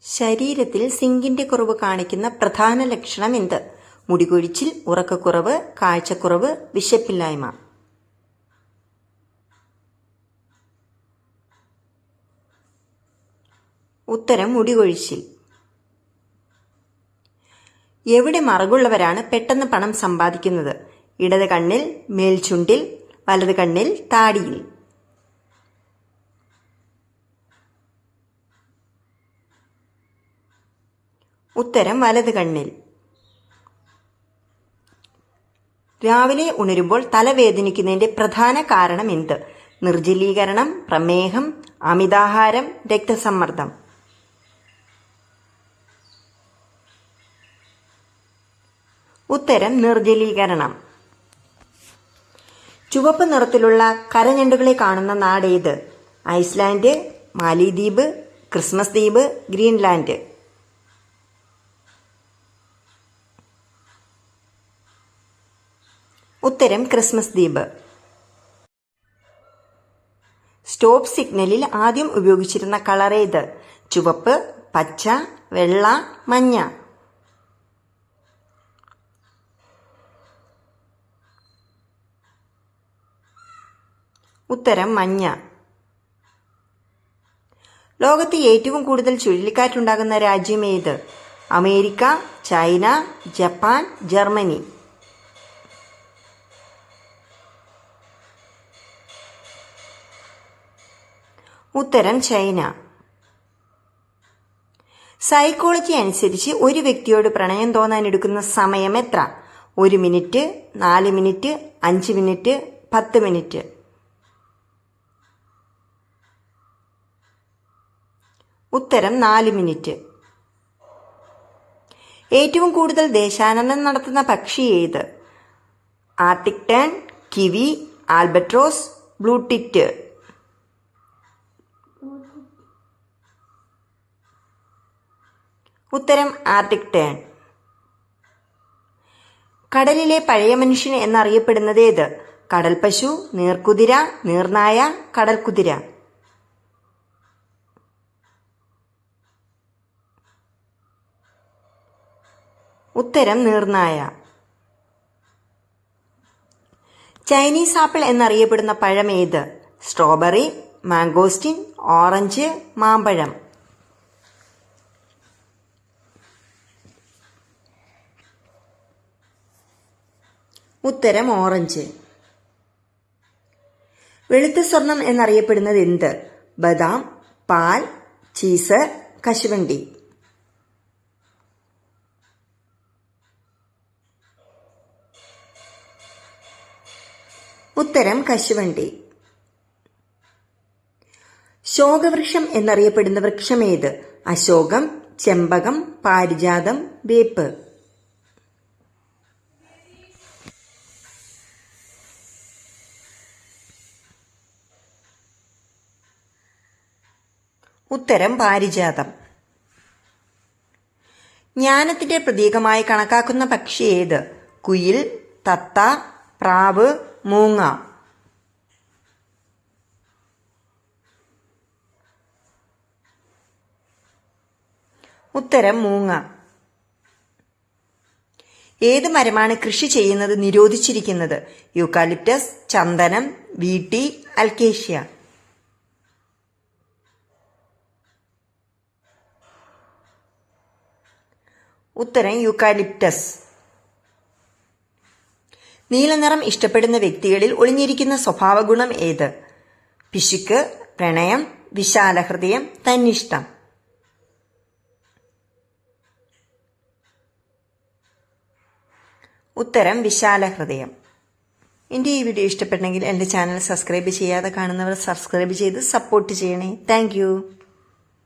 ശരീരത്തിൽ സിങ്കിന്റെ കുറവ് കാണിക്കുന്ന പ്രധാന ലക്ഷണം എന്ത്? മുടികൊഴിച്ചിൽ, ഉറക്കക്കുറവ്, കാഴ്ചക്കുറവ്, വിശപ്പില്ലായ്മ. ഉത്തരം മുടികൊഴിച്ചിൽ. എവിടെ മറകുള്ളവരാണ് പെട്ടെന്ന് പണം സമ്പാദിക്കുന്നത്? ഇടത് കണ്ണിൽ, മേൽചുണ്ടിൽ, വലത് കണ്ണിൽ, താടിയിൽ. ഉത്തരം വലത് കണ്ണിൽ. രാവിലെ ഉണരുമ്പോൾ തലവേദനിക്കുന്നതിന്റെ പ്രധാന കാരണം എന്ത്? നിർജ്ജലീകരണം, പ്രമേഹം, അമിതാഹാരം, രക്തസമ്മർദ്ദം. ഉത്തരം നിർജ്ജലീകരണം. ചുവപ്പ് നിറത്തിലുള്ള കരഞണ്ടുകളെ കാണുന്ന നാടേത്? ഐസ്ലാൻഡ്, മാലിദ്വീപ്, ക്രിസ്മസ് ദ്വീപ്, ഗ്രീൻലാൻഡ്. ഉത്തരം ക്രിസ്മസ് ദ്വീപ്. സ്റ്റോപ്പ് സിഗ്നലിൽ ആദ്യം ഉപയോഗിച്ചിരുന്ന കളർ ഏത്? ചുവപ്പ്, പച്ച, വെള്ള, മഞ്ഞ. ഉത്തരം മഞ്ഞ. ലോകത്ത് ഏറ്റവും കൂടുതൽ ചുഴലിക്കാറ്റുണ്ടാകുന്ന രാജ്യം ഏത്? America, China, Japan, Germany. ഉത്തരം ചൈന. സൈക്കോളജി അനുസരിച്ച് ഒരു വ്യക്തിയോട് പ്രണയം തോന്നാൻ എടുക്കുന്ന സമയം എത്ര? 1 മിനിറ്റ്, 4 മിനിറ്റ്, 5 മിനിറ്റ്, 10 മിനിറ്റ്. ഉത്തരം 4 മിനിറ്റ്. ഏറ്റവും കൂടുതൽ ദേശാടനം നടത്തുന്ന പക്ഷി ഏത്? Arctic tern, kiwi, albatross, blue tit. ഉത്തരം ആർട്ടിക് ടേൺ. കടലിലെ പഴയ മനുഷ്യൻ എന്നറിയപ്പെടുന്നത് ഏത്? കടൽ പശു, നീർക്കുതിര, നീർനായ, കടൽക്കുതിര. ഉത്തരം നീർനായ. ചൈനീസ് ആപ്പിൾ എന്നറിയപ്പെടുന്ന പഴം ഏത്? സ്ട്രോബെറി, മാംഗോസ്റ്റിൻ, ഓറഞ്ച്, മാമ്പഴം. ഉത്തരം ഓറഞ്ച്. വെളുത്ത സ്വർണം എന്നറിയപ്പെടുന്നത് എന്ത്? ബദാം, പാൽ, ചീസ്, കശുവണ്ടി. ഉത്തരം കശുവണ്ടി. ശോകവൃക്ഷം എന്നറിയപ്പെടുന്ന വൃക്ഷം ഏത്? അശോകം, ചെമ്പകം, പാരിജാതം, വേപ്പ്. ഉത്തരം പാരിജാതം. ജ്ഞാനത്തിന്റെ പ്രതീകമായി കണക്കാക്കുന്ന പക്ഷി ഏത്? കുയിൽ, തത്ത, പ്രാവ്, മൂങ്ങ. ഉത്തരം മൂങ്ങ. ഏത് മരമാണ് കൃഷി ചെയ്യുന്നത് നിരോധിച്ചിരിക്കുന്നത്? യൂക്കാലിപ്റ്റസ്, ചന്ദനം, വീട്ടി, അൽക്കേഷ്യ. ഉത്തരം യൂക്കാലിപ്റ്റസ്. നീലനിറം ഇഷ്ടപ്പെടുന്ന വ്യക്തികളിൽ ഒളിഞ്ഞിരിക്കുന്ന സ്വഭാവ ഗുണം ഏത്? പിശുക്ക്, പ്രണയം, വിശാലഹൃദയം, തന്നിഷ്ടം. ഉത്തരം വിശാലഹൃദയം. എൻ്റെ ഈ വീഡിയോ ഇഷ്ടപ്പെട്ടെങ്കിൽ എൻ്റെ ചാനൽ സബ്സ്ക്രൈബ് ചെയ്യാതെ കാണുന്നവർ സബ്സ്ക്രൈബ് ചെയ്ത് സപ്പോർട്ട് ചെയ്യണേ. താങ്ക്